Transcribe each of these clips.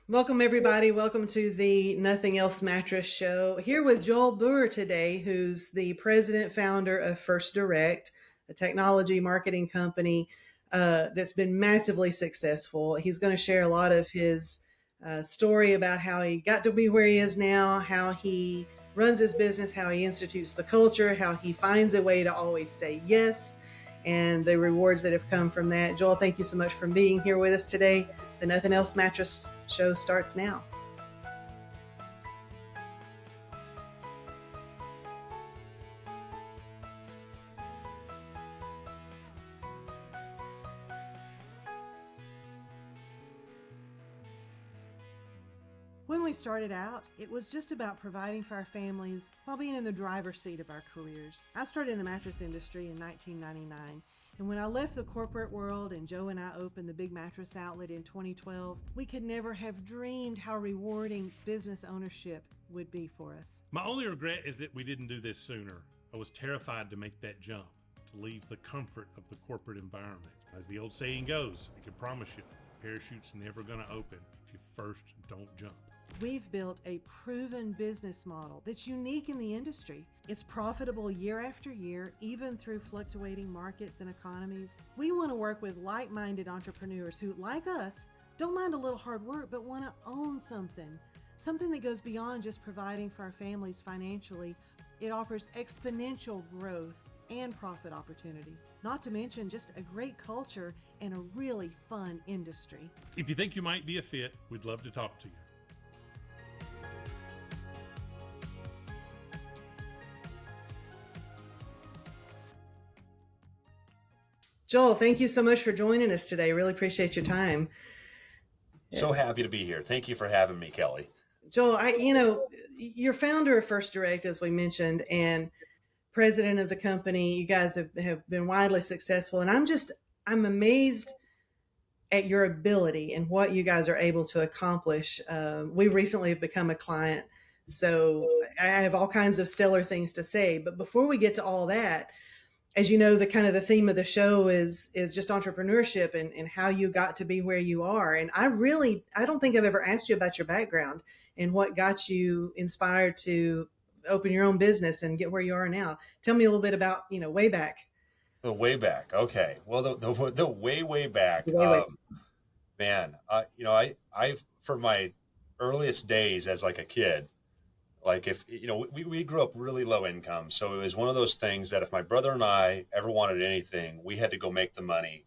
Welcome, everybody. Welcome to the Nothing Else Mattress Show. Here with Joel Boer today, who's the president founder of First Direct, a technology marketing company that's been massively successful. He's going to share a lot of his story about how he got to be where he is now, how he runs his business, how he institutes the culture, how he finds a way to always say yes, and the rewards that have come from that. Joel, thank you so much for being here with us today. The Nothing Else Mattress Show starts now. When we started out, it was just about providing for our families while being in the driver's seat of our careers. I started in the mattress industry in 1999. And when I left the corporate world and Joe and I opened the Big Mattress Outlet in 2012, we could never have dreamed how rewarding business ownership would be for us. My only regret is that we didn't do this sooner. I was terrified to make that jump, to leave the comfort of the corporate environment. As the old saying goes, I can promise you, the parachute's never going to open if you first don't jump. We've built a proven business model that's unique in the industry. It's profitable year after year, even through fluctuating markets and economies. We want to work with like-minded entrepreneurs who, like us, don't mind a little hard work, but want to own something that goes beyond just providing for our families financially. It offers exponential growth and profit opportunity, not to mention just a great culture and a really fun industry. If you think you might be a fit, we'd love to talk to you. Joel, thank you so much for joining us today. Really appreciate your time. So happy to be here. Thank you for having me, Kelly. Joel, you're founder of First Direct, as we mentioned, and president of the company. You guys have been widely successful, and I'm amazed at your ability and what you guys are able to accomplish. We recently have become a client, so I have all kinds of stellar things to say. But before we get to all that, as you know, the theme of the show is just entrepreneurship and how you got to be where you are. And I don't think I've ever asked you about your background and what got you inspired to open your own business and get where you are now. Tell me a little bit about, way back. The way back. Okay. Well, the way back, Way. man, I for my earliest days as like a kid, like if, we grew up really low income. So it was one of those things that if my brother and I ever wanted anything, we had to go make the money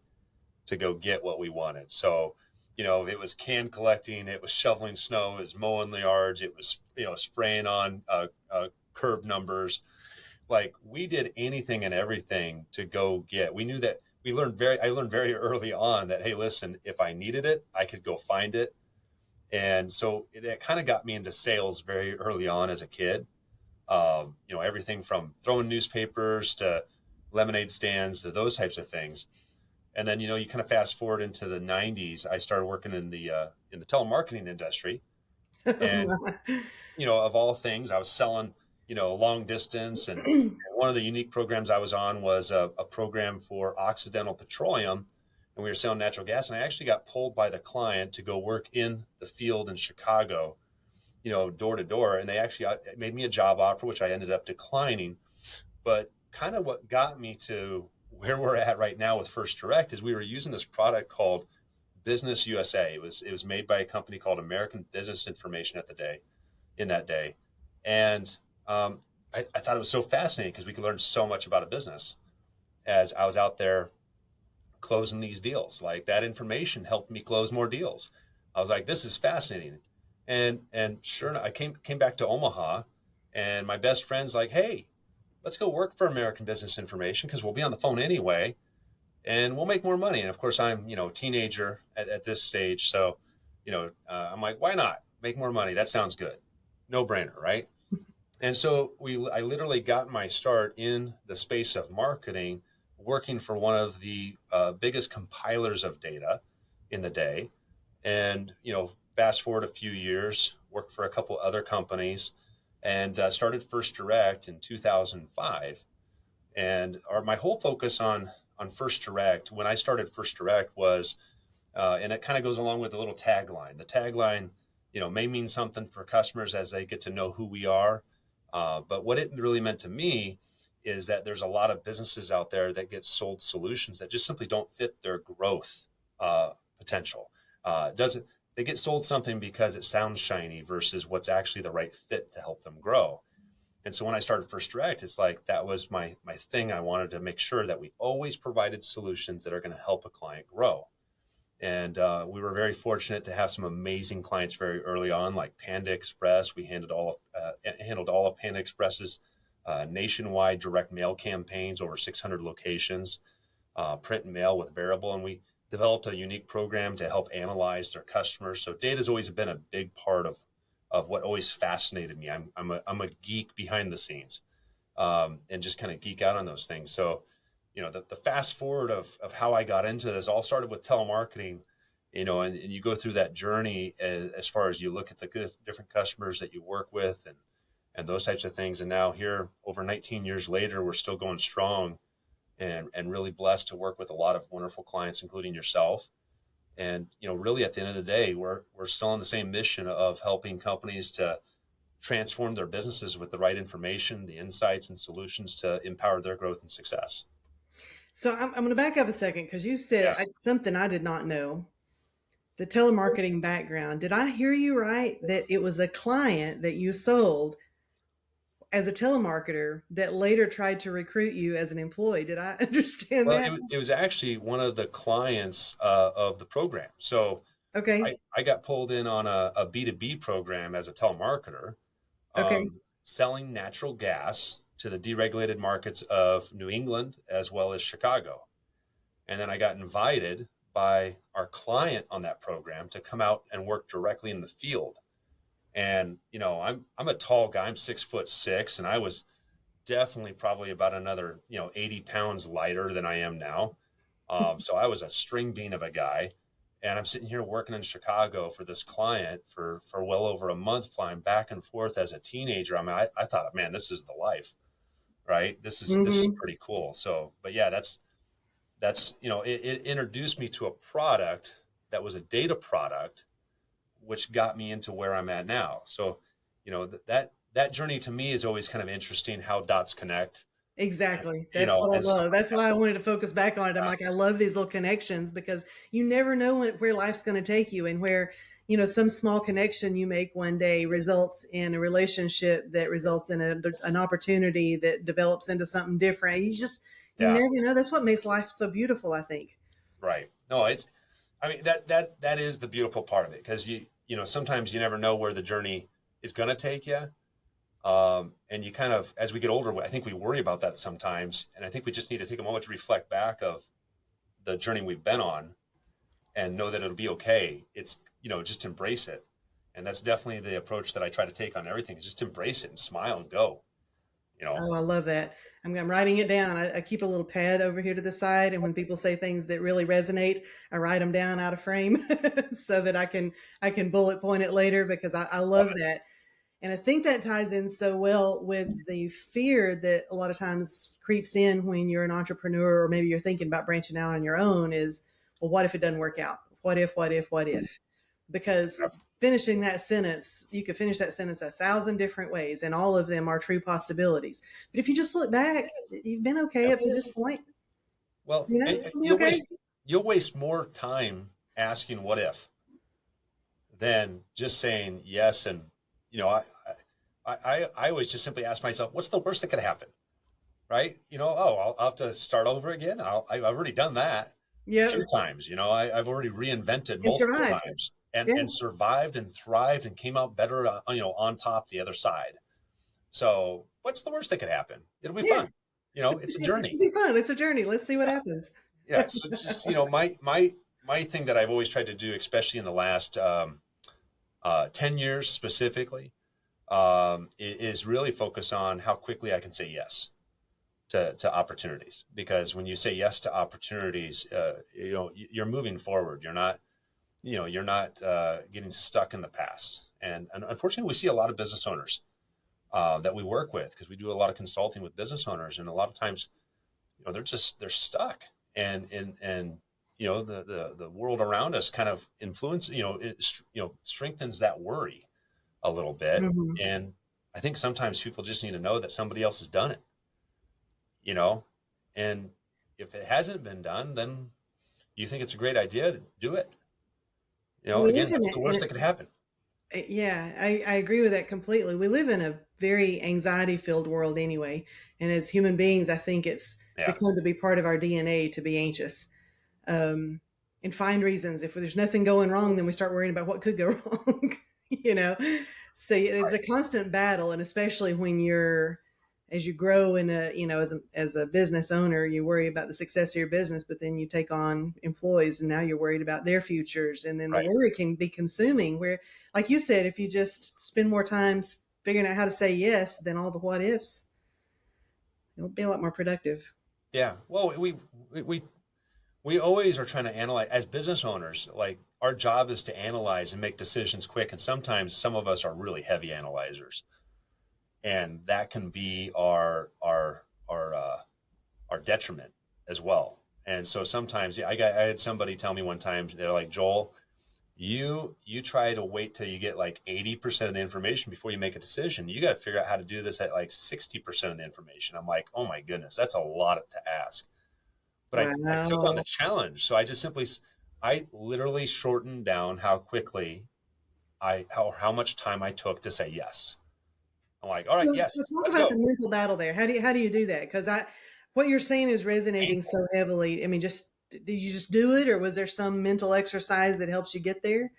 to go get what we wanted. So, it was can collecting, it was shoveling snow, it was mowing the yards, it was, spraying on curb numbers. Like we did anything and everything to go get. We knew that I learned very early on that, hey, listen, if I needed it, I could go find it. And so that kind of got me into sales very early on as a kid. Everything from throwing newspapers to lemonade stands to those types of things. And then, you kind of fast forward into the 90s, I started working in the telemarketing industry. And, of all things, I was selling, long distance. And one of the unique programs I was on was a program for Occidental Petroleum. And we were selling natural gas. And I actually got pulled by the client to go work in the field in Chicago, door to door. And they actually made me a job offer, which I ended up declining. But kind of what got me to where we're at right now with First Direct is we were using this product called Business USA. It was made by a company called American Business Information in that day. And I thought it was so fascinating because we could learn so much about a business as I was out there closing these deals. Like that information helped me close more deals. I was like, this is fascinating. And sure enough, I came back to Omaha and my best friend's like, hey, let's go work for American Business Information because we'll be on the phone anyway and we'll make more money. And of course I'm, a teenager at this stage. So, I'm like, why not make more money? That sounds good. No brainer. Right. And so I literally got my start in the space of marketing, working for one of the biggest compilers of data in the day. And, fast forward a few years, worked for a couple other companies and started First Direct in 2005. And my whole focus on First Direct, when I started First Direct was, and it kind of goes along with the little tagline. The tagline may mean something for customers as they get to know who we are. But what it really meant to me is that there's a lot of businesses out there that get sold solutions that just simply don't fit their growth potential. Doesn't They get sold something because it sounds shiny versus what's actually the right fit to help them grow. And so when I started First Direct, it's like that was my thing. I wanted to make sure that we always provided solutions that are going to help a client grow. And we were very fortunate to have some amazing clients very early on, like Panda Express. We handled all of Panda Express's nationwide direct mail campaigns, over 600 locations, print and mail with Variable, and we developed a unique program to help analyze their customers. So data has always been a big part of what always fascinated me. I'm a geek behind the scenes, and just kind of geek out on those things. So the fast forward of how I got into this all started with telemarketing, and you go through that journey as far as you look at the different customers that you work with and those types of things. And now here, over 19 years later, we're still going strong and really blessed to work with a lot of wonderful clients, including yourself. And, really at the end of the day, we're still on the same mission of helping companies to transform their businesses with the right information, the insights and solutions to empower their growth and success. So I'm going to back up a second because you said Yeah. something I did not know. The telemarketing background. Did I hear you right that it was a client that you sold as a telemarketer that later tried to recruit you as an employee? Did I understand Well, that? it was actually one of the clients of the program. So Okay. I got pulled in on a B2B program as a telemarketer, Okay. selling natural gas to the deregulated markets of New England as well as Chicago. And then I got invited by our client on that program to come out and work directly in the field. And I'm a tall guy. I'm 6'6", and I was definitely probably about another 80 pounds lighter than I am now. So I was a string bean of a guy, and I'm sitting here working in Chicago for this client for well over a month, flying back and forth as a teenager. I mean, I thought, man, this is the life, right? This is Mm-hmm. pretty cool. So, but yeah, that's it introduced me to a product that was a data product, which got me into where I'm at now. So, that journey to me is always kind of interesting, how dots connect. And, Exactly. That's what I and so, love. That's why I wanted to focus back on it. I'm yeah, like, I love these little connections because you never know where life's going to take you and where, some small connection you make one day results in a relationship that results in an opportunity that develops into something different. You yeah, never know. That's what makes life so beautiful, I think. right. No, I mean, that is the beautiful part of it, because sometimes you never know where the journey is going to take you. And you kind of, as we get older, I think we worry about that sometimes. And I think we just need to take a moment to reflect back of the journey we've been on and know that it'll be okay. It's, just embrace it. And that's definitely the approach that I try to take on everything, is just embrace it and smile and go, you know? Oh, I love that. I'm writing it down. I keep a little pad over here to the side, and when people say things that really resonate, I write them down out of frame so that I can bullet point it later because I Love love it. that. And I think that ties in so well with the fear that a lot of times creeps in when you're an entrepreneur or maybe you're thinking about branching out on your own is, well, what if it doesn't work out? What if, what if, what if? Because finishing that sentence, you could finish that sentence 1,000 different ways, and all of them are true possibilities. But if you just look back, you've been okay Yeah. up to this point. Well, It's and gonna be okay. you'll waste more time asking what if than just saying yes. And, you know, I always just simply ask myself, what's the worst that could happen? Right. I'll have to start over again. I've already done that a Yep. few times. I've already reinvented And multiple survived. times and, Yeah. and survived and thrived and came out better, on top the other side. So what's the worst that could happen? It'll be Yeah. fun. It's a It'll journey. be fun. It's a journey. Let's see what Yeah. happens. Yeah. So just, my thing that I've always tried to do, especially in the last 10 years specifically, is really focus on how quickly I can say yes to opportunities. Because when you say yes to opportunities, you're moving forward. You're not getting stuck in the past. And unfortunately, we see a lot of business owners that we work with, because we do a lot of consulting with business owners, and a lot of times, they're stuck. And the world around us kind of influence, strengthens that worry a little bit. Hmm. And I think sometimes people just need to know that somebody else has done it, you know, and if it hasn't been done, then you think it's a great idea to do it. We Again, live what's the worst that could happen? yeah, I agree with that completely. We live in a very anxiety filled world anyway. And as human beings, I think it's Yeah. become to be part of our DNA to be anxious, um, and find reasons. If there's nothing going wrong, then we start worrying about what could go wrong, you know? So it's Right. a constant battle. And especially when as you grow in as a business owner, you worry about the success of your business, but then you take on employees and now you're worried about their futures. And then the Right. worry can be consuming where, like you said, if you just spend more time figuring out how to say yes than all the what ifs, it'll be a lot more productive. Yeah. Well, we we always are trying to analyze as business owners. Like our job is to analyze and make decisions quick. And sometimes some of us are really heavy analyzers, and that can be our detriment as well. And so sometimes, yeah, I had somebody tell me one time, they're like, Joel, you try to wait till you get like 80% of the information before you make a decision. You got to figure out how to do this at like 60% of the information. I'm like, oh my goodness, that's a lot to ask. But I took on the Wow. challenge. So I just simply, I literally shortened down how quickly how much time I took to say yes. I'm like, all right, So yes, talk let's about go. the mental battle there. How do you do that? Because what you're saying is resonating Painful. so heavily. I mean, did you just do it, or was there some mental exercise that helps you get there?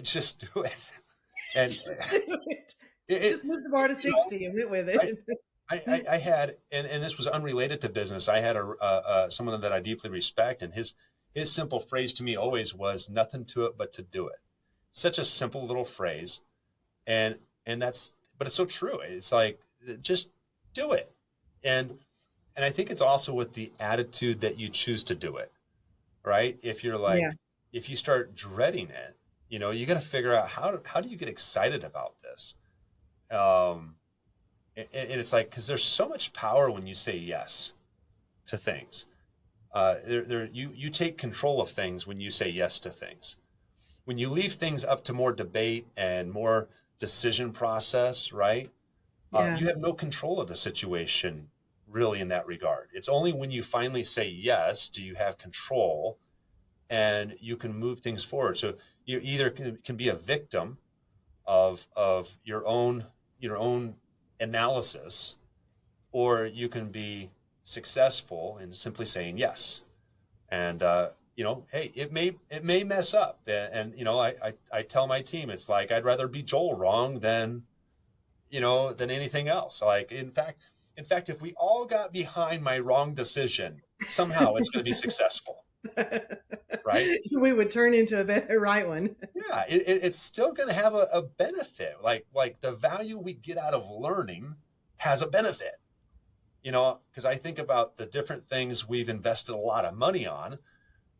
Just do it. And Just do it. it, Just move the bar to you know, 60 and went with I, it. I had, and this was unrelated to business. I had someone that I deeply respect, and his simple phrase to me always was nothing to it but to do it. Such a simple little phrase, and but it's so true. It's like just do it, and I think it's also with the attitude that you choose to do it. Right? If you're Yeah, like, if you start dreading it, you got to figure out how do you get excited about this. Um, and it's like because there's so much power when you say yes to things. You take control of things when you say yes to things. When you leave things up to more debate and more decision process, right? yeah, You have no control of the situation really in that regard. It's only when you finally say yes do you have control and you can move things forward. So you either can be a victim of your own analysis, or you can be successful in simply saying yes. And hey, it may mess up, and I tell my team it's like I'd rather be Joel wrong than anything else. Like in fact, if we all got behind my wrong decision, somehow it's going to be successful, right? we would turn into a better right one. Yeah, it's still going to have a benefit. Like the value we get out of learning has a benefit. Because I think about the different things we've invested a lot of money on,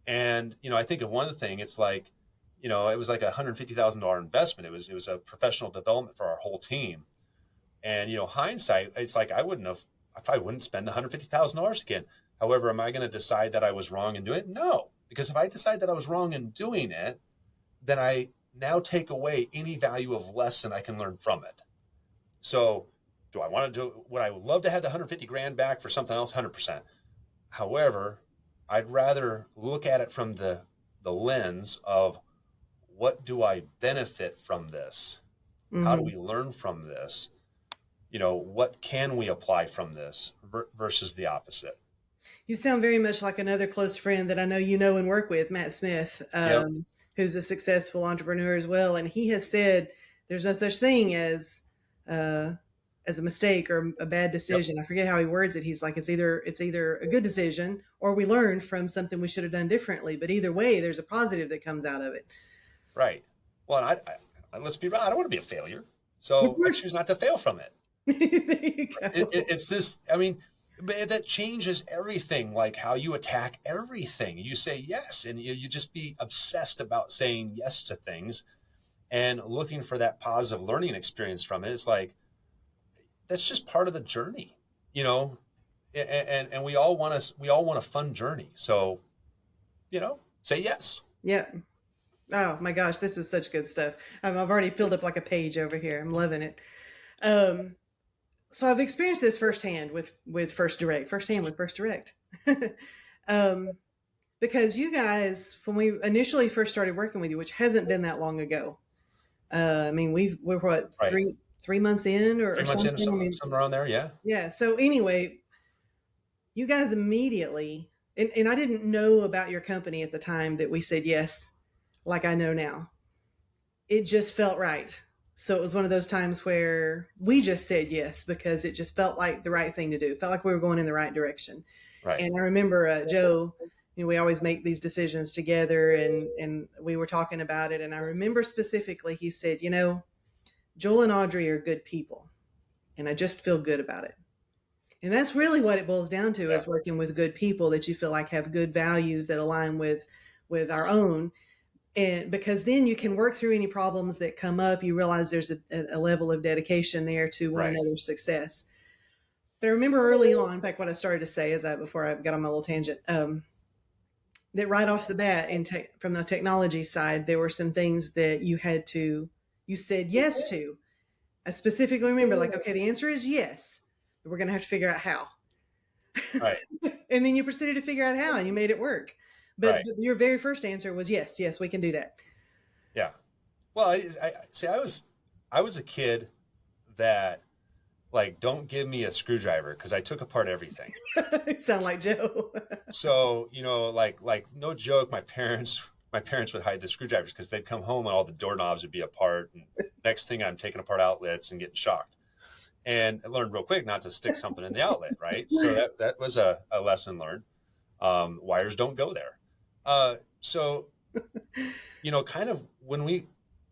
and I think of one thing. It's like, it was like $150,000 investment. It was a professional development for our whole team, and hindsight, it's like I probably wouldn't spend the $150,000 again. However, am I going to decide that I was wrong in doing it? No, because if I decide that I was wrong in doing it, then I now take away any value of lesson I can learn from it. So, do I want to do? Would I love to have the 150 grand back for something else? 100%. However, I'd rather look at it from the lens of what do I benefit from this? How do Hmm. we learn from this? What can we apply from this versus the opposite? You sound very much like another close friend that I know you know and work with, Matt Smith, Yep. who's a successful entrepreneur as well. And he has said there's no such thing uh, as a mistake or a bad Yep. decision. I forget how he words it. He's like it's either a good decision or we learned from something we should have done differently. But either way, there's a positive that comes out of it. Right. Well, let's be honest. I don't want to be a failure, Of so I course, choose not to fail from it. there you go. It's this. I mean, but that changes everything. Like how you attack everything. You say yes, and you just be obsessed about saying yes to things and looking for that positive learning experience from it. It's like that's just part of the journey, you know. And we all want a fun journey. So say yes. Yeah. Oh my gosh, this is such good stuff. I've already filled up like a page over here. I'm loving it. Um, so I've experienced this firsthand with firsthand with First Direct. um, because you guys, when we initially first started working with you, which hasn't been that long ago, I mean, we're what Right. 3 months in or 3 months in, something. I some mean, somewhere around there. Yeah. yeah. So anyway, you guys immediately, and I didn't know about your company at the time that we said yes, like I know now. It just felt right. So it was one of those times where we just said yes because it just felt like the right thing to do. It felt like we were going in the right direction. Right. And I remember Joe, we always make these decisions together, and we were talking about it. And I remember specifically, he said, Joel and Audrey are good people, and I just feel good about it. And that's really what it boils down to, Yeah. is working with good people that you feel like have good values that align with our own. And because then you can work through any problems that come up, you realize there's a level of dedication there to one Right. another's success. But I remember early on, in fact, what I started to say is that before I got on my little tangent, that right off the bat, from the technology side, there were some things that you said yes to. I specifically remember, like, okay, the answer is yes, but we're going to have to figure out how. Right. And then you proceeded to figure out how, and you made it work. Right. But your very first answer was yes, yes, we can do that. Yeah. Well, I see. I was a kid that, like, don't give me a screwdriver because I took apart everything. Sound like Joe. So, like no joke, my parents would hide the screwdrivers because they'd come home and all the doorknobs would be apart. And next thing I'm taking apart outlets and getting shocked. And I learned real quick not to stick something in the outlet, right? So that was a lesson learned. Wires don't go there. So, kind of when we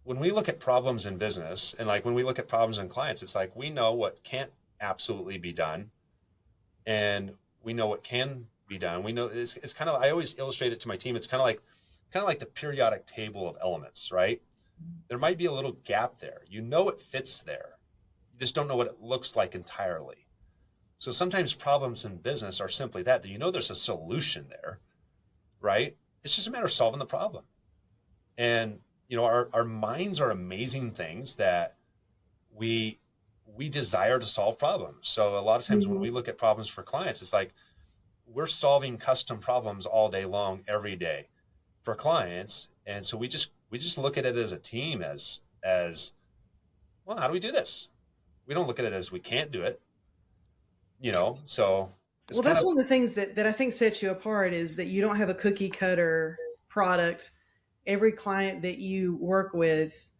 look at problems in business, and like when we look at problems in clients, it's like we know what can't absolutely be done, and we know what can be done. We know it's kind of, I always illustrate it to my team. It's kind of like the periodic table of elements, right? There might be a little gap there. It fits there. You just don't know what it looks like entirely. So sometimes problems in business are simply that there's a solution there, right? It's just a matter of solving the problem. And our minds are amazing things that we desire to solve problems. So a lot of times when Mhm. we look at problems for clients, it's like we're solving custom problems all day long, every day for clients. And so we just look at it as a team, as well, how do we do this? We don't look at it as we can't do it, so it's Well, kind that's of one of the things that I think sets you apart, is that you don't have a cookie cutter product. Every client that you work with,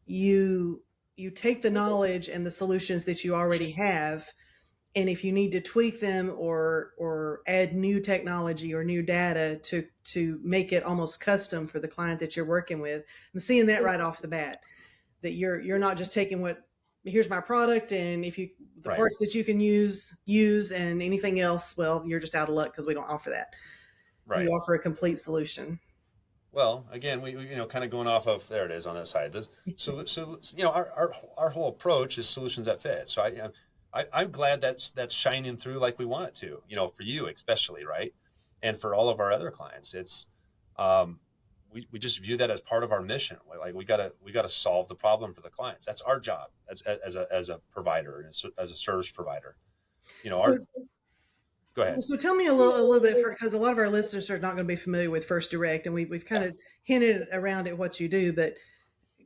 you you take the knowledge and the solutions that you already have, and if you need to tweak them or add new technology or new data to make it almost custom for the client that you're working with. I'm seeing that right off the bat, that you're not just taking what, here's my product, and if you, the right. parts that you can use, and anything else, well, you're just out of luck because we don't offer that. You Right. offer a complete solution. Well, again, we kind of going off of, there it is on this side. So our whole approach is solutions that fit. So I'm glad that's shining through like we want it to. For you especially, right, and for all of our other clients, it's um, we just view that as part of our mission. Like we gotta solve the problem for the clients. That's our job as a provider and as a service provider. So, Our Go ahead. so tell me a little bit, because a lot of our listeners are not going to be familiar with First Direct, and we've kind Yeah. of hinted around at what you do, but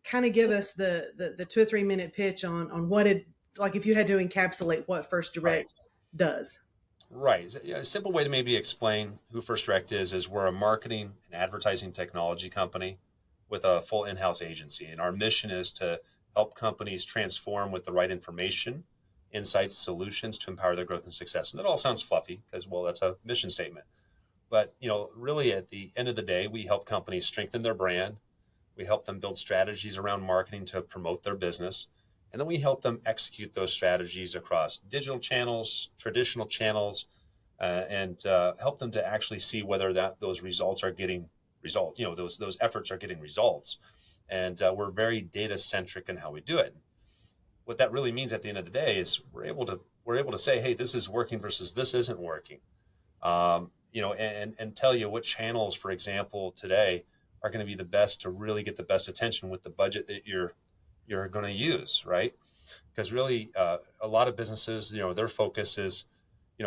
kind of give us the 2 or 3 minute pitch on what it, like, if you had to encapsulate what First Right. Direct does. Right. Yeah, a simple way to maybe explain who First Direct is we're a marketing and advertising technology company with a full in-house agency. And our mission is to help companies transform with the right information, insights, solutions to empower their growth and success. And that all sounds fluffy because, well, that's a mission statement. But, really at the end of the day, we help companies strengthen their brand. We help them build strategies around marketing to promote their business. And then we help them execute those strategies across digital channels, traditional channels, and help them to actually see whether those results are getting results. Those efforts are getting results. And we're very data centric in how we do it. What that really means at the end of the day is we're able to say, hey, this is working versus this isn't working. and tell you what channels, for example, today are going to be the best to really get the best attention with the budget that you're going to use, right? Because really, a lot of businesses, their focus is,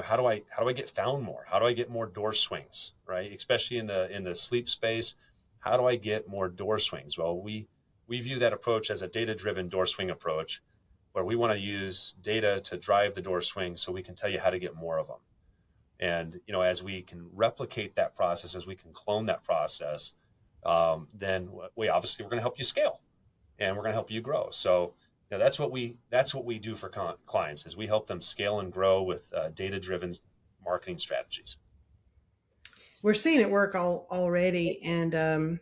how do I get found more? How do I get more door swings, right? Especially in the sleep space, how do I get more door swings? Well, we view that approach as a data-driven door swing approach, where we want to use data to drive the door swing so we can tell you how to get more of them. And as we can replicate that process, as we can clone that process, then we obviously we're going to help you scale, and we're going to help you grow. So that's what we do for clients, is we help them scale and grow with data-driven marketing strategies. We're seeing it work already, and I'll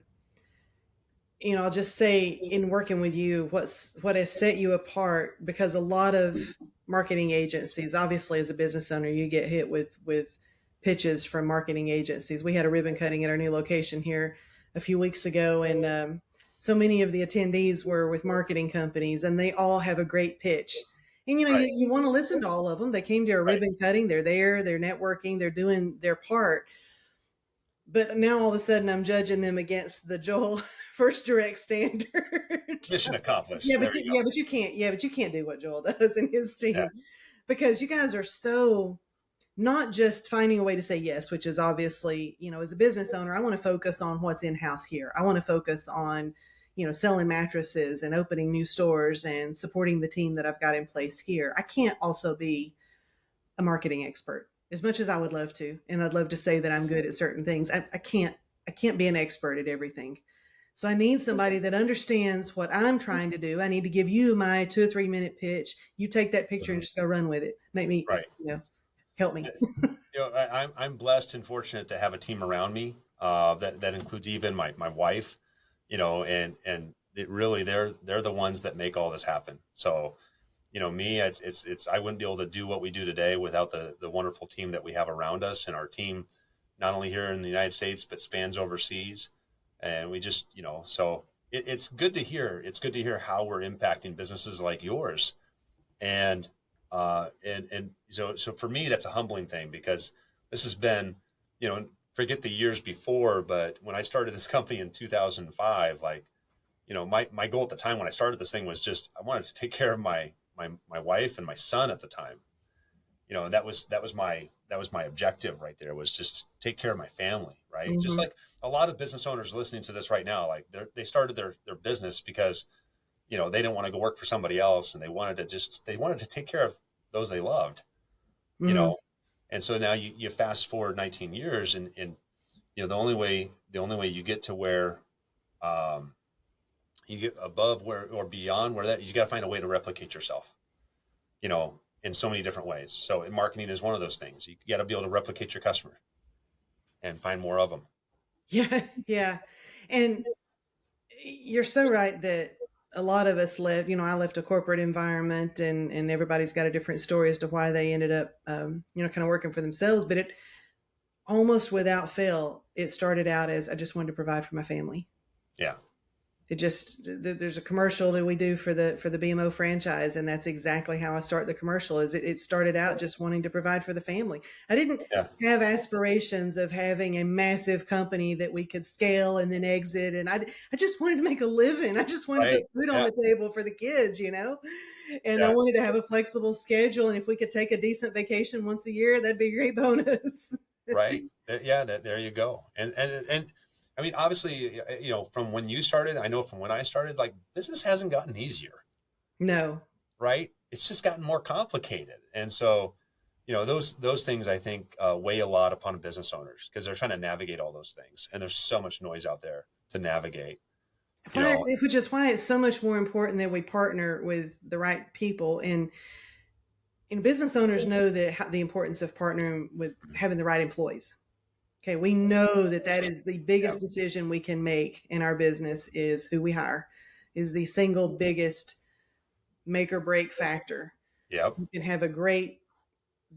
just say, in working with you, what has set you apart, because a lot of marketing agencies, obviously as a business owner, you get hit with pitches from marketing agencies. We had a ribbon cutting at our new location here a few weeks ago, and so many of the attendees were with marketing companies, and they all have a great pitch. And Right, you want to listen to all of them. They came to a right. ribbon cutting. They're there. They're networking. They're doing their part. But now all of a sudden, I'm judging them against the Joel First Direct standard. Mission accomplished. There you go. But you can't do what Joel does and his Yeah. team, because you guys are so, not just finding a way to say yes, which is obviously, as a business owner, I want to focus on what's in house here. I want to focus on, selling mattresses and opening new stores and supporting the team that I've got in place here. I can't also be a marketing expert, as much as I would love to, and I'd love to say that I'm good at certain things. I can't be an expert at everything. So I need somebody that understands what I'm trying to do. I need to give you my 2 or 3 minute pitch. You take that picture and Mhm. just go run with it. Make me, Right. help me. I'm blessed and fortunate to have a team around me, that includes even my wife, and it really, they're the ones that make all this happen. So, me, it's I wouldn't be able to do what we do today without the wonderful team that we have around us, and our team, not only here in the United States, but spans overseas. And we just, so it's good to hear. It's good to hear how we're impacting businesses like yours. And so for me, that's a humbling thing, because this has been, forget the years before, but when I started this company in 2005, like, my goal at the time when I started this thing was just, I wanted to take care of my wife and my son at the time. And that was my objective right there, was just take care of my family, right? Just Hmm. like a lot of business owners listening to this right now, like they started their business because they didn't want to go work for somebody else, and they wanted to take care of those they loved, you Hmm. know. And so now you fast forward 19 years, and the only way you get to where, you get above where or beyond where that, you got to find a way to replicate yourself, in so many different ways. So marketing is one of those things. You got to be able to replicate your customer and find more of them. Yeah, yeah. And you're so right that a lot of us left, I left a corporate environment, and everybody's got a different story as to why they ended up, kind of working for themselves. But it almost without fail, it started out as, I just wanted to provide for my family. Yeah. There's a commercial that we do for the BMO franchise, and that's exactly how I start the commercial. It started out just wanting to provide for the family. I didn't Yeah. have aspirations of having a massive company that we could scale and then exit, and I just wanted to make a living. I just wanted to Right. put food on Yeah. the table for the kids, and I Yeah. wanted to have a flexible schedule, and if we could take a decent vacation once a year, that'd be a great bonus. Right. Yeah. There you go. And I mean, obviously, from when you started, I know from when I started, like, business hasn't gotten easier, No. right? It's just gotten more complicated. And so, those things, I think, weigh a lot upon business owners, because they're trying to navigate all those things, and there's so much noise out there to navigate. You Why, know, which is why it's so much more important that we partner with the right people. And business owners know that the importance of partnering with having the right employees. Okay, we know that is the yeah. biggest decision we can make in our business, is who we hire, is the single biggest make or break factor. Yep. You can have a great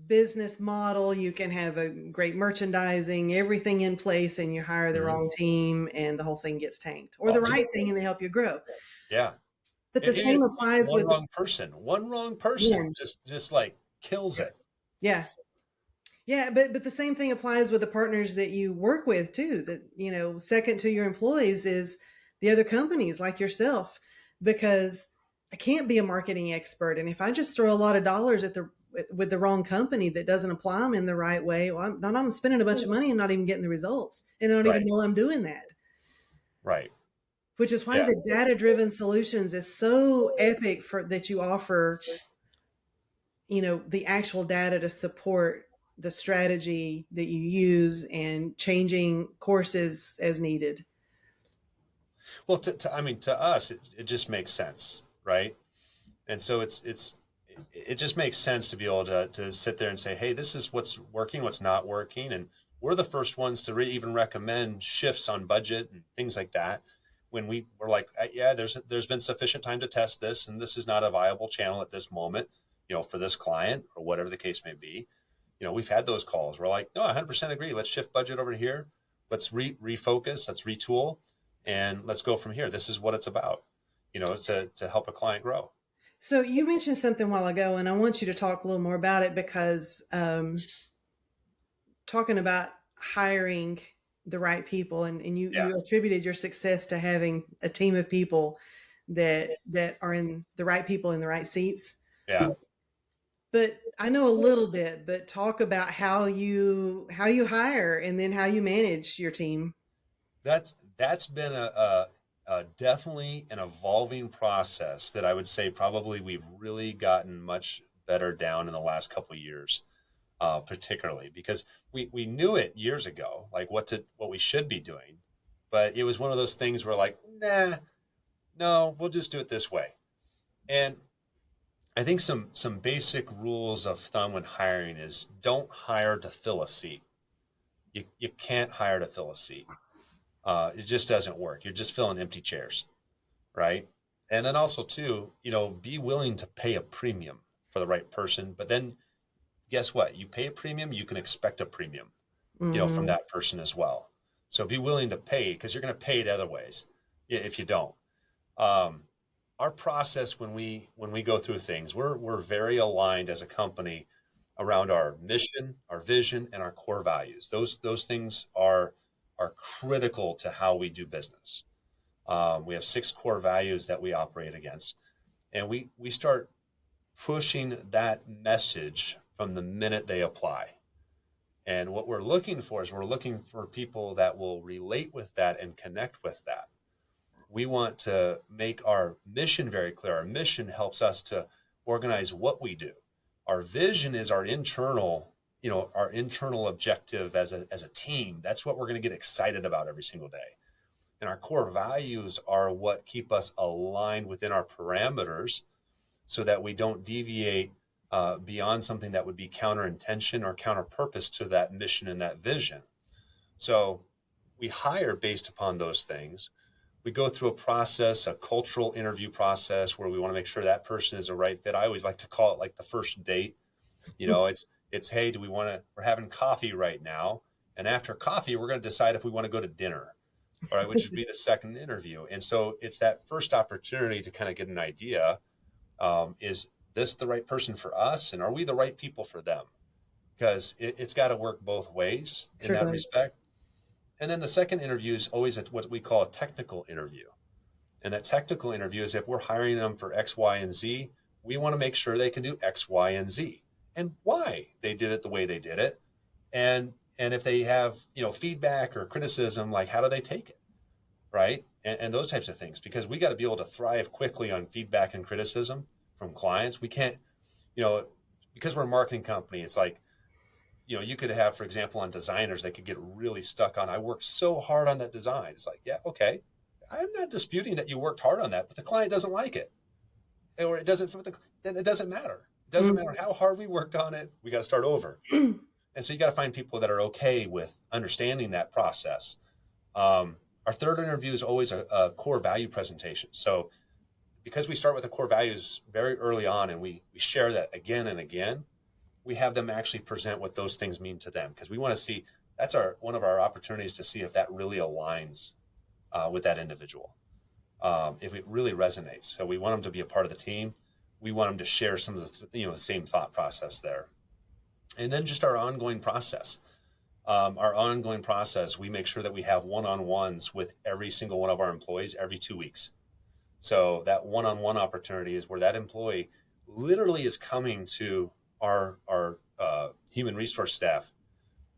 business model, you can have a great merchandising, everything in place, and you hire the Mhm. wrong team and the whole thing gets tanked, or the Falls. right thing and they help you grow. Yeah. But the same applies One wrong person yeah, just like kills it. yeah. Yeah, but the same thing applies with the partners that you work with too. That, you know, second to your employees is the other companies like yourself, because I can't be a marketing expert, and if I just throw a lot of dollars at the with the wrong company that doesn't apply them in the right way, well, I'm spending a bunch of money and not even getting the results, and I don't even Right. know I'm doing that. Right. Which is why Yeah. the data driven solutions is so epic for that you offer, you know, the actual data to support the strategy that you use and changing courses as needed. Well, I mean, to us, it just makes sense, right? And so it just makes sense to be able to sit there and say, hey, this is what's working, what's not working, and we're the first ones to even recommend shifts on budget and things like that. When we're like, yeah, there's been sufficient time to test this, and this is not a viable channel at this moment, you know, for this client or whatever the case may be. You know, we've had those calls. We're like, no, 100% agree. Let's shift budget over here. Let's refocus. Let's retool, and let's go from here. This is what it's about, you know, to help a client grow. So you mentioned something a while ago, and I want you to talk a little more about it because talking about hiring the right people, and Yeah. you attributed your success to having a team of people that are in the right people in the right seats. Yeah. But I know a little bit, but talk about how you hire and then how you manage your team. That's been a definitely an evolving process that I would say probably we've really gotten much better down in the last couple of years, particularly because we knew it years ago, like what we should be doing, but it was one of those things where like, nah, no, we'll just do it this way. And I think some basic rules of thumb when hiring is don't hire to fill a seat. You can't hire to fill a seat. It just doesn't work. You're just filling empty chairs, right? And then also too, you know, be willing to pay a premium for the right person. But then guess what? You pay a premium, you can expect a premium, you know, from Mm, that person as well. So be willing to pay because you're going to pay it other ways if you don't. Um, our process when we go through things, we're very aligned as a company around our mission, our vision, and our core values. Those things are critical to how we do business. We have 6 core values that we operate against, and we start pushing that message from the minute they apply. And what we're looking for is we're looking for people that will relate with that and connect with that. We want to make our mission very clear. Our mission helps us to organize what we do. Our vision is our internal, you know, our internal objective as a team. That's what we're going to get excited about every single day. And our core values are what keep us aligned within our parameters so that we don't deviate beyond something that would be counter intention or counter purpose to that mission and that vision. So we hire based upon those things. We go through a process, a cultural interview process where we want to make sure that person is a right fit. I always like to call it like the first date. You know, it's hey, do we want to? We're having coffee right now, and after coffee, we're going to decide if we want to go to dinner, all right, which would be the second interview. And so it's that first opportunity to kind of get an idea: is this the right person for us, and are we the right people for them? Because it's got to work both ways in that certainly. respect. And then the second interview is always what we call a technical interview. And that technical interview is if we're hiring them for X, Y, and Z, we want to make sure they can do X, Y, and Z and why they did it the way they did it. And if they have, you know, feedback or criticism, like how do they take it? Right. And those types of things, because we got to be able to thrive quickly on feedback and criticism from clients. We can't, you know, because we're a marketing company, it's like, you know, you could have, for example, on designers, they could get really stuck on, I worked so hard on that design. It's like, yeah, okay. I'm not disputing that you worked hard on that, but the client doesn't like it. Or it doesn't, then it doesn't matter. It doesn't matter how hard we worked on it. We got to start over. Mm. And so you got to find people that are okay with understanding that process. Our third interview is always a core value presentation. So because we start with the core values very early on and we share that again and again, we have them actually present what those things mean to them because we want to see that's our one of our opportunities to see if that really aligns with that individual, if it really resonates. So we want them to be a part of the team. We want them to share some of the the same thought process there. And then just our ongoing process. We make sure that we have one-on-ones with every single one of our employees every 2 weeks. So that one-on-one opportunity is where that employee literally is coming to our human resource staff,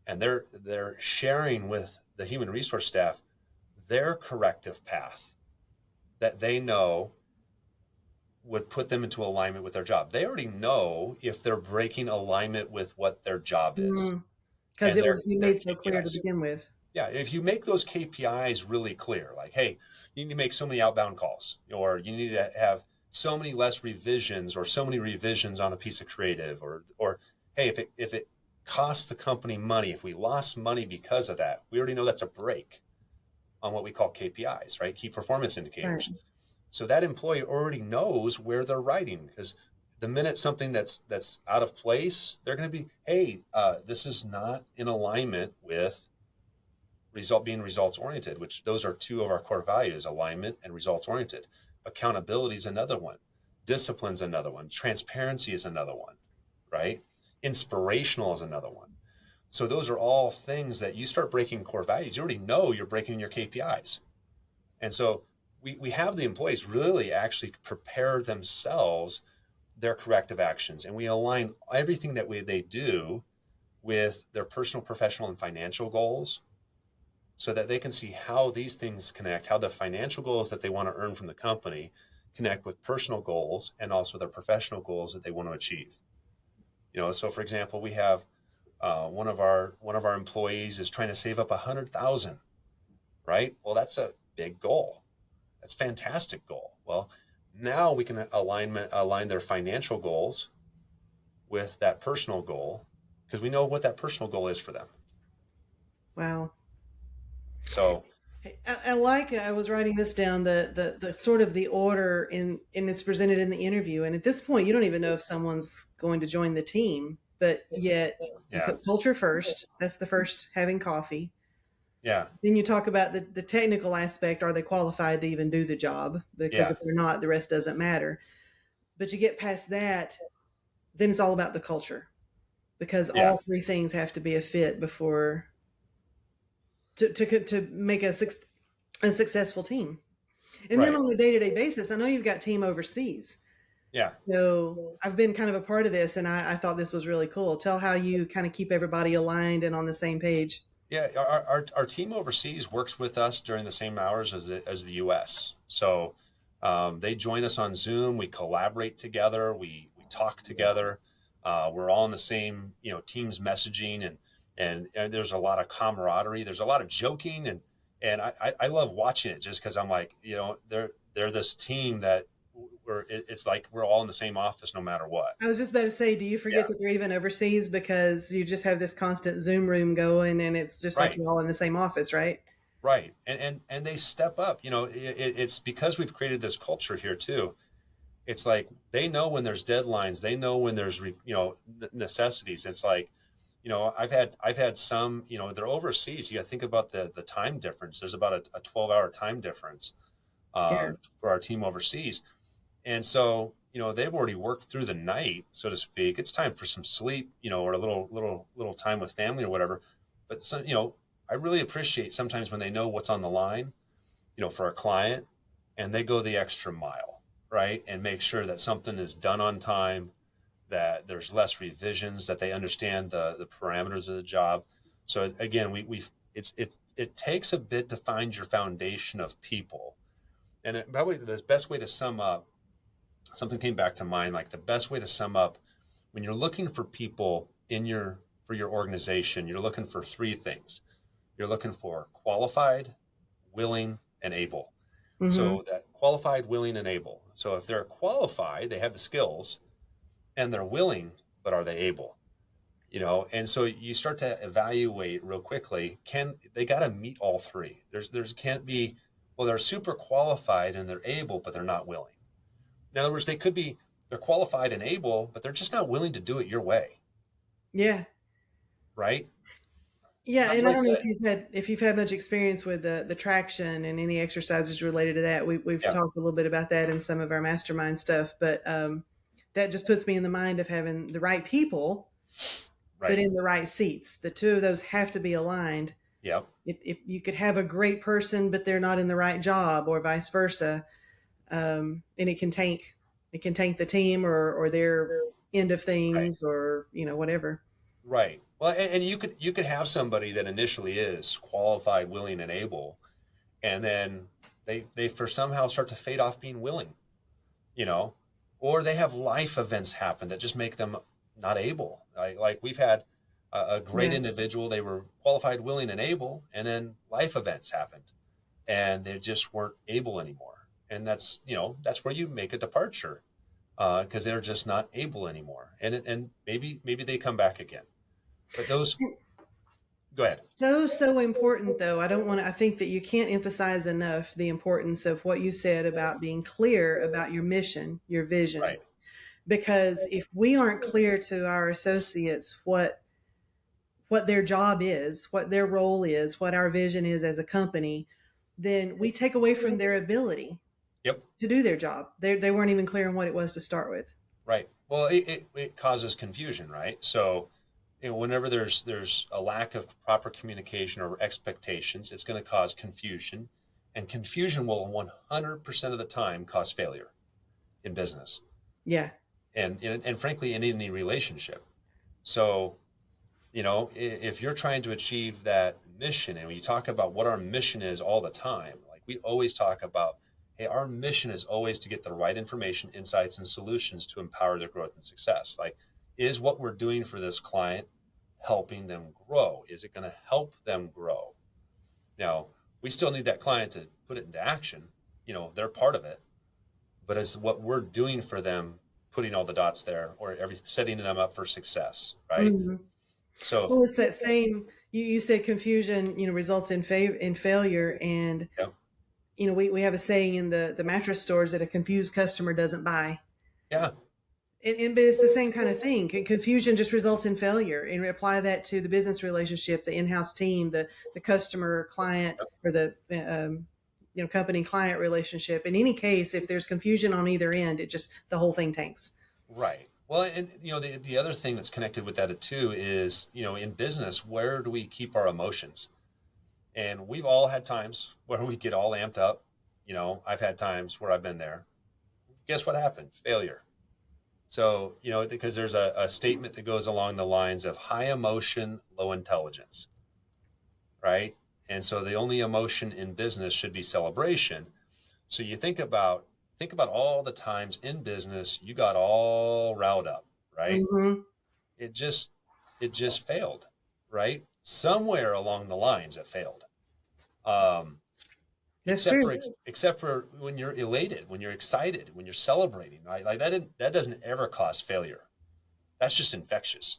and they're sharing with the human resource staff their corrective path that they know would put them into alignment with their job. They already know if they're breaking alignment with what their job is Because and it was their made so clear to KPIs. begin with. Yeah, if you make those KPIs really clear, like, hey, you need to make so many outbound calls, or you need to have so many less revisions, or so many revisions on a piece of creative, or hey, if it costs the company money, if we lost money because of that, we already know that's a break on what we call KPIs, right? Key performance Right. indicators. So that employee already knows where they're writing, because the minute something that's out of place, they're going to be, hey, this is not in alignment with being results oriented, which those are two of our core values: alignment and results oriented. Accountability is another one. Discipline's another one. Transparency is another one, right? Inspirational is another one. So those are all things that you start breaking core values. You already know you're breaking your KPIs. And so we have the employees really actually prepare themselves their corrective actions, and we align everything that they do with their personal, professional, and financial goals, so that they can see how these things connect, how the financial goals that they want to earn from the company connect with personal goals and also their professional goals that they want to achieve. So for example, we have one of our employees is trying to save up 100,000, right? Well, that's a big goal. That's a fantastic goal. Well, now we can align their financial goals with that personal goal, because we know what that personal goal is for them. Wow. So I like, I was writing this down, the sort of the order in it's presented in the interview, and at this point you don't even know if someone's going to join the team, but yet you yeah, put culture first. That's the first, having coffee. yeah, Then you talk about the technical aspect. Are they qualified to even do the job? Because yeah, if they're not, the rest doesn't matter. But you get past that, then it's all about the culture, because yeah, all three things have to be a fit before to make a successful team. And then right, on a day to day basis, I know you've got team overseas. yeah. So I've been kind of a part of this, and I thought this was really cool. Tell how you kind of keep everybody aligned and on the same page. Yeah, our team overseas works with us during the same hours as the U.S. So they join us on Zoom. We collaborate together. We talk together. We're all in the same Teams messaging, and there's a lot of camaraderie. There's a lot of joking, and I love watching it, just because I'm like, they're this team that it's like we're all in the same office no matter what. I was just about to say, do you Yeah, forget that they're even overseas because you just have this constant Zoom room going, and it's just like right. you're all in the same office, right? Right, and they step up. It's because we've created this culture here too. It's like they know when there's deadlines. They know when there's necessities. It's like, I've had some. They're overseas. You got to think about the time difference. There's about a 12-hour time difference Yeah. for our team overseas, and so they've already worked through the night, so to speak. It's time for some sleep, or a little time with family or whatever. But I really appreciate sometimes when they know what's on the line, for a client, and they go the extra mile, right, and make sure that something is done on time, that there's less revisions, that they understand the parameters of the job. So again, it takes a bit to find your foundation of people. And by the way, the best way to sum up, something came back to mind, like the best way to sum up when you're looking for people for your organization, you're looking for three things. You're looking for qualified, willing, and able. Mm-hmm. So that qualified, willing, and able. So if they're qualified, they have the skills, and they're willing, but are they able? And so you start to evaluate real quickly, can they got to meet all three? There's can't be, well, they're super qualified and they're able, but they're not willing. In other words, they're qualified and able, but they're just not willing to do it your way, Yeah. right? Yeah, Not and I very don't know good. if you've had much experience with the traction and any exercises related to that. We've Yeah, talked a little bit about that in some of our mastermind stuff, but that just puts me in the mind of having the right people but Right. in the right seats. The two of those have to be aligned. Yep. If you could have a great person, but they're not in the right job, or vice versa, and it can tank the team or their end of Right. things, or whatever. Right. Well, and you could have somebody that initially is qualified, willing, and able, and then they for somehow start to fade off being willing, you know, or they have life events happen that just make them not able. Like we've had a great Yeah. individual, they were qualified, willing, and able, and then life events happened, and they just weren't able anymore. And that's where you make a departure because they're just not able anymore, and maybe they come back again. But those, go ahead. So important, though. I think that you can't emphasize enough the importance of what you said about being clear about your mission, your vision. Right. Because if we aren't clear to our associates what their job is, what their role is, what our vision is as a company, then we take away from their ability Yep. to do their job. They weren't even clear on what it was to start with. Right. Well, it causes confusion, right? So, whenever there's a lack of proper communication or expectations, it's going to cause confusion, and confusion will 100% of the time cause failure in business, Yeah. and frankly in any relationship. So, if you're trying to achieve that mission, and we talk about what our mission is all the time, like we always talk about, hey, our mission is always to get the right information, insights, and solutions to empower their growth and success. Like, is what we're doing for this client helping them grow? Is it going to help them grow? Now, we still need that client to put it into action. They're part of it, but is what we're doing for them putting all the dots there, or setting them up for success, right? Mhm. So, Well, it's that same. You said confusion, results in failure, and yeah, we have a saying in the mattress stores that a confused customer doesn't buy. yeah, But it's the same kind of thing. Confusion just results in failure. And apply that to the business relationship, the in-house team, the customer client, or the company client relationship. In any case, if there's confusion on either end, the whole thing tanks. right. Well, and the other thing that's connected with that too is, in business, where do we keep our emotions? And we've all had times where we get all amped up. I've had times where I've been there. Guess what happened? Failure. So, because there's a statement that goes along the lines of high emotion, low intelligence, right? And so the only emotion in business should be celebration. So you think about all the times in business you got all riled up, right? Hmm. It just it just failed, right? Somewhere along the lines it failed. Um, That's except true. for except for when you're elated, when you're excited, when you're celebrating, right? Like that doesn't ever cause failure. That's just infectious,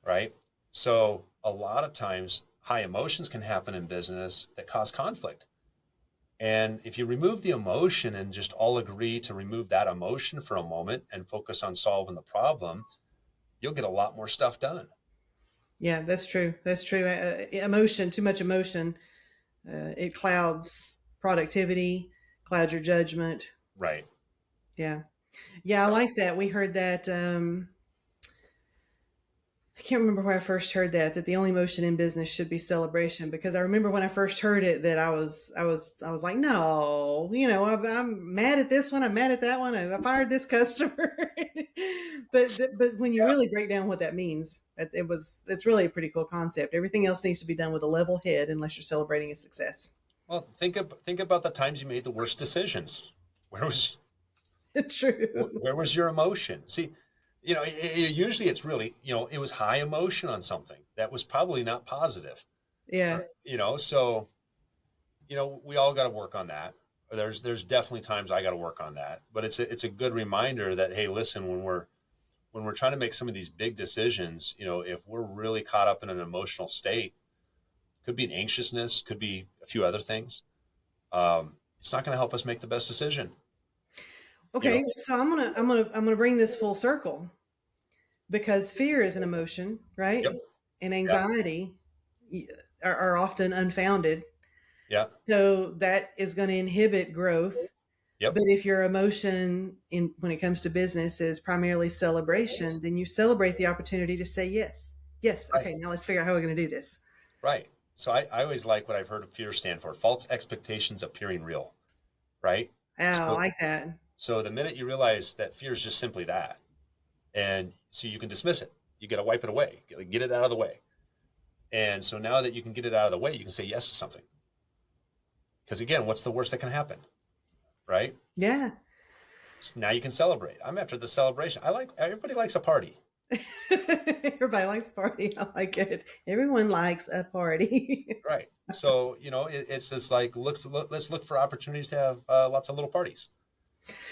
right? So a lot of times high emotions can happen in business that cause conflict. And if you remove the emotion and just all agree to remove that emotion for a moment and focus on solving the problem, you'll get a lot more stuff done. Yeah, that's true. That's true. Emotion, too much emotion, it clouds productivity, clouds your judgment. Right. Yeah. Yeah, I like that. We heard that. I can't remember where I first heard that the only emotion in business should be celebration. Because I remember when I first heard it that I was like, no, I'm mad at this one, I'm mad at that one, I fired this customer. but when you Yeah. really break down what that means, it's really a pretty cool concept. Everything else needs to be done with a level head unless you're celebrating a success. Well, think about the times you made the worst decisions. Where was True. where was your emotion? See, usually it's really, it was high emotion on something that was probably not positive. Yeah. So, we all got to work on that. There's definitely times I got to work on that, but it's a good reminder that, hey, listen, when we're trying to make some of these big decisions, if we're really caught up in an emotional state, could be an anxiousness, could be a few other things. It's not going to help us make the best decision. You know. Okay, so I'm gonna bring this full circle, because fear is an emotion, right? Yep. And Yeah. anxiety are often unfounded. Yeah. So that is going to inhibit growth. Yep. But if your emotion when it comes to business is primarily celebration, then you celebrate the opportunity to say yes. Yes. Right. Okay. Now let's figure out how we're going to do this. Right. So I always like what I've heard of fear stand for: false expectations appearing real. Right. Oh, I So, like that. so the minute you realize that fear is just simply that, and so you can dismiss it, you got to wipe it away, get it out of the way. And so now that you can get it out of the way, you can say yes to something. Because again, what's the worst that can happen? Right. Yeah. So now you can celebrate. I'm after the celebration. Everybody likes a party. Everybody likes a party. I like it. Everyone likes a party. Right. So, it's just like, let's look for opportunities to have lots of little parties,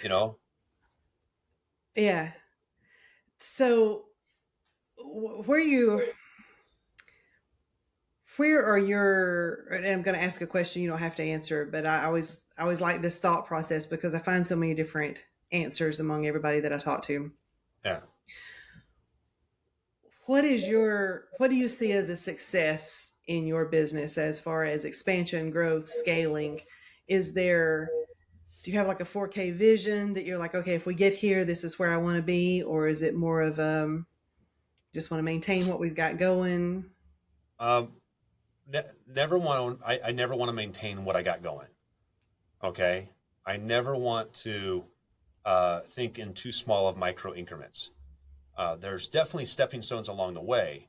you know? Yeah. So, where you where are your and I'm going to ask a question you don't have to answer, but I always like this thought process because I find so many different answers among everybody that I talk to. Yeah. What do you see as a success in your business as far as expansion, growth, scaling? Is there Do you have like a 4K vision that you're like, okay, if we get here, this is where I want to be, or is it more of just want to maintain what we've got going? Um, never want to, I never want to maintain what I got going. Okay. I never want to think in too small of micro increments. There's definitely stepping stones along the way,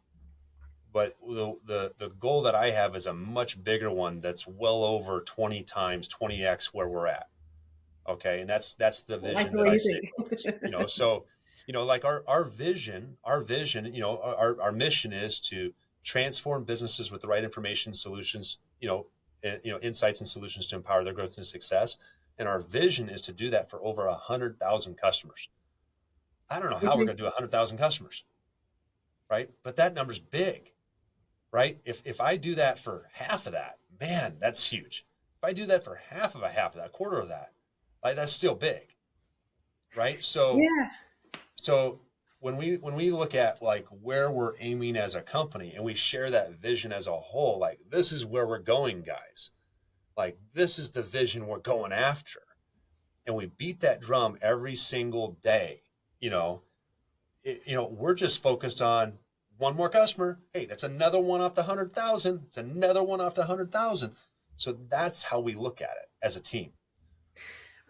but the goal that I have is a much bigger one that's well over 20 times 20x where we're at. Okay, and that's the I like vision the that way I you stay focused. think. So like our vision, our mission is to transform businesses with the right information, solutions, insights and solutions to empower their growth and success. And our vision is to do that for over 100,000 customers. I don't know how we're Okay. going to do 100,000 customers, right? But that number's big, right? If I do that for half of that, man, that's huge. If I do that for half of that, a quarter of that, like that's still big, right? So Yeah. so when we look at like where we're aiming as a company and we share that vision as a whole, like this is where we're going, guys. Like this is the vision we're going after. And we beat that drum every single day, you know. We're just focused on one more customer. Hey, that's another one off the 100,000. It's another one off the 100,000. So that's how we look at it as a team.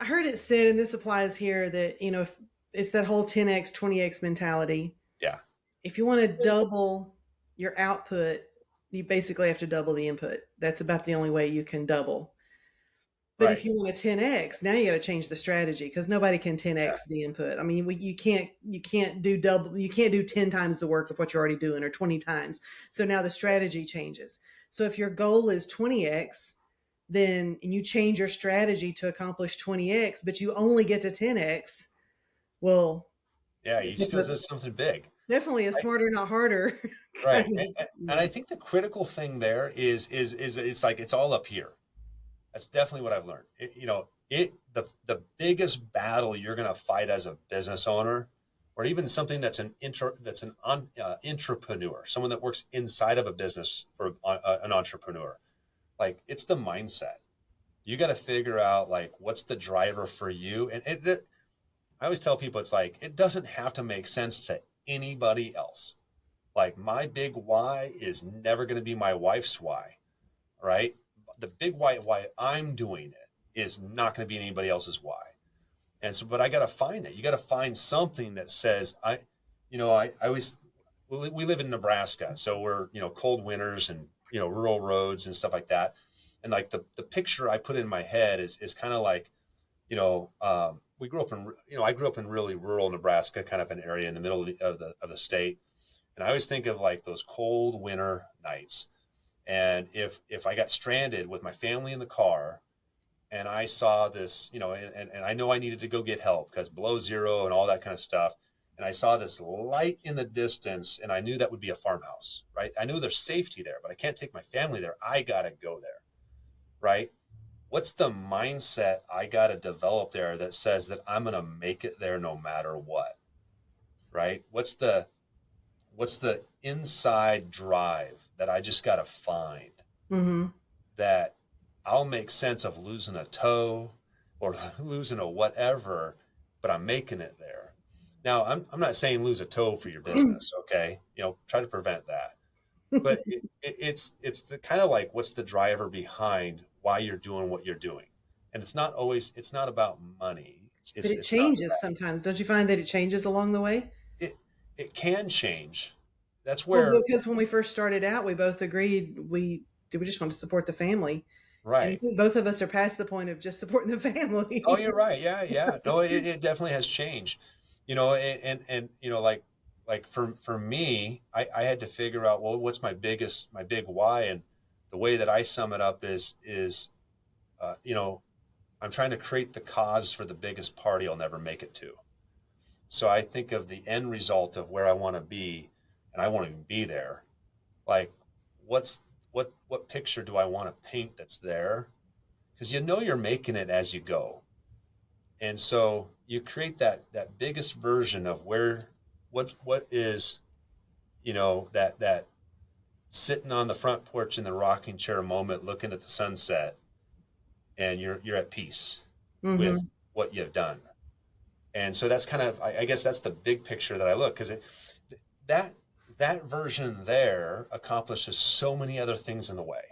I heard it said, and this applies here, that, if it's that whole 10x, 20x mentality. Yeah. If you want to double your output, you basically have to double the input. That's about the only way you can double. But if Right. you want a 10x, now you got to change the strategy because nobody can Yeah. 10x the input. I mean, you can't do double, you can't do 10 times the work of what you're already doing or 20 times. So now the strategy changes. So if your goal is 20x, then and you change your strategy to accomplish 20x, but you only get to 10x, well, Yeah. You it's still did something big. definitely a Right. smarter, not harder kind Right. of. And I think the critical thing there is it's like it's all up here. That's definitely what I've learned. The biggest battle you're going to fight as a business owner, or even something that's an entrepreneur, someone that works inside of a business for an entrepreneur. Like it's the mindset. You got to figure out like what's the driver for you. And I always tell people it's like it doesn't have to make sense to anybody else. Like my big why is never going to be my wife's why, right? The big why I'm doing it is not going to be anybody else's why. And so, but I got to find that. You got to find something that says, I always, we live in Nebraska. So we're, cold winters and, rural roads and stuff like that. And like the picture I put in my head is kind of like, we grew up in, I grew up in really rural Nebraska, kind of an area in the middle of the state. And I always think of like those cold winter nights. And if I got stranded with my family in the car and I saw this, and I know I needed to go get help because below zero and all that kind of stuff. And I saw this light in the distance and I knew that would be a farmhouse, right? I knew there's safety there, but I can't take my family there. I got to go there, right? What's the mindset I got to develop there that says that I'm going to make it there no matter what, right? What's the inside drive that I just got to find Mm-hmm. that I'll make sense of losing a toe or losing a whatever, but I'm making it there. Now, I'm not saying lose a toe for your business, okay? Try to prevent that. But it's the kind of like, what's the driver behind why you're doing what you're doing? And it's not about money. But it It's not changes sometimes. Don't you find that it changes along the way? it it can change. That's Well, where, because when we first started out, we both agreed we just want to support the family, and I right. think both of us are past the point of just supporting the Oh, family. you're right. Yeah, yeah. No, it definitely has changed. And like for me, I had to figure out, well, what's my big why, and the way that I sum it up is uh, you know I'm trying to create the cause for the biggest party I'll never make it to. So I think of the end result of where I want to be, and I won't even be there. Like, what's what picture do I want to paint that's there? Because you're making it as you go. And so you create that biggest version of what is, that sitting on the front porch in the rocking chair moment looking at the sunset, and you're at peace with Hmm. what you've done. And so that's kind of, I guess that's the big picture that I look, because that that version there accomplishes so many other things in the way.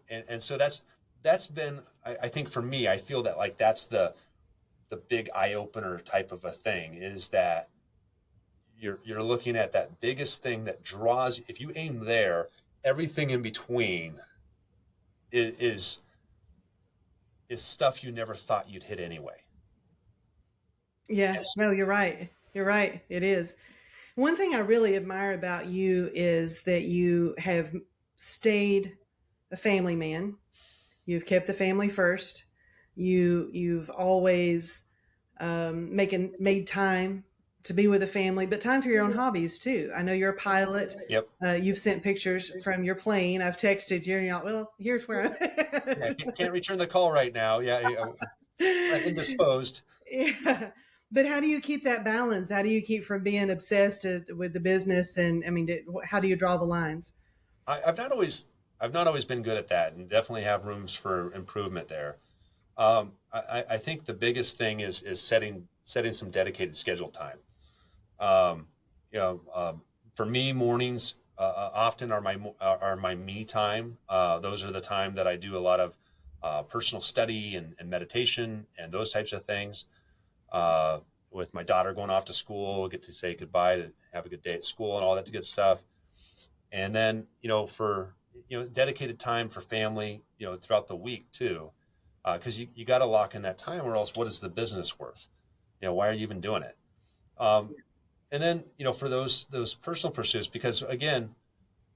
And so that's been, I think for me, I feel that, like, that's the big eye opener type of a thing, is that you're looking at that biggest thing that draws. If you aim there, everything in between is is stuff you never thought you'd hit anyway. Yeah, Yes. no, you're right. You're right. It is. One thing I really admire about you is that you have stayed a family man. You've kept the family first. You've always made time to be with the family, but time for your own hobbies too. I know you're a pilot. Yep. You've sent pictures from your plane. I've texted you, and you're like, "Well, here's where I'm Yeah, at." can't return the call right now. Yeah, yeah, indisposed. Yeah. But how do you keep that balance? How do you keep from being obsessed with the business? And I mean, how do you draw the lines? I've not always been good at that, and definitely have rooms for improvement there. I think the biggest thing is setting some dedicated schedule time. Um, you know, for me, mornings often are my me time. Those are the time that I do a lot of personal study and meditation and those types of things. Uh, with my daughter going off to school, get to say goodbye, to have a good day at school, and all that good stuff. And then, for dedicated time for family, throughout the week too, because you got to lock in that time, or else what is the business worth? Why are you even doing it? Um, and then, for those personal pursuits, because again,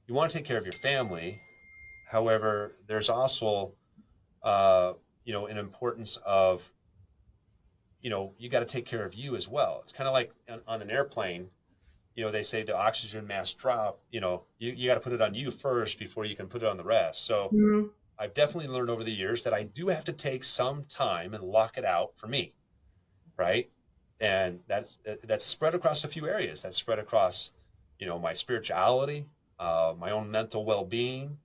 you want to take care of your family. However, there's also an importance of, you got to take care of you as well. It's kind of like on an airplane. They say the oxygen mask drop. You got to put it on you first before you can put it on the rest. So Mhm. I've definitely learned over the years that I do have to take some time and lock it out for me, right? And that's spread across a few areas. That's spread across, my spirituality, my own mental well-being,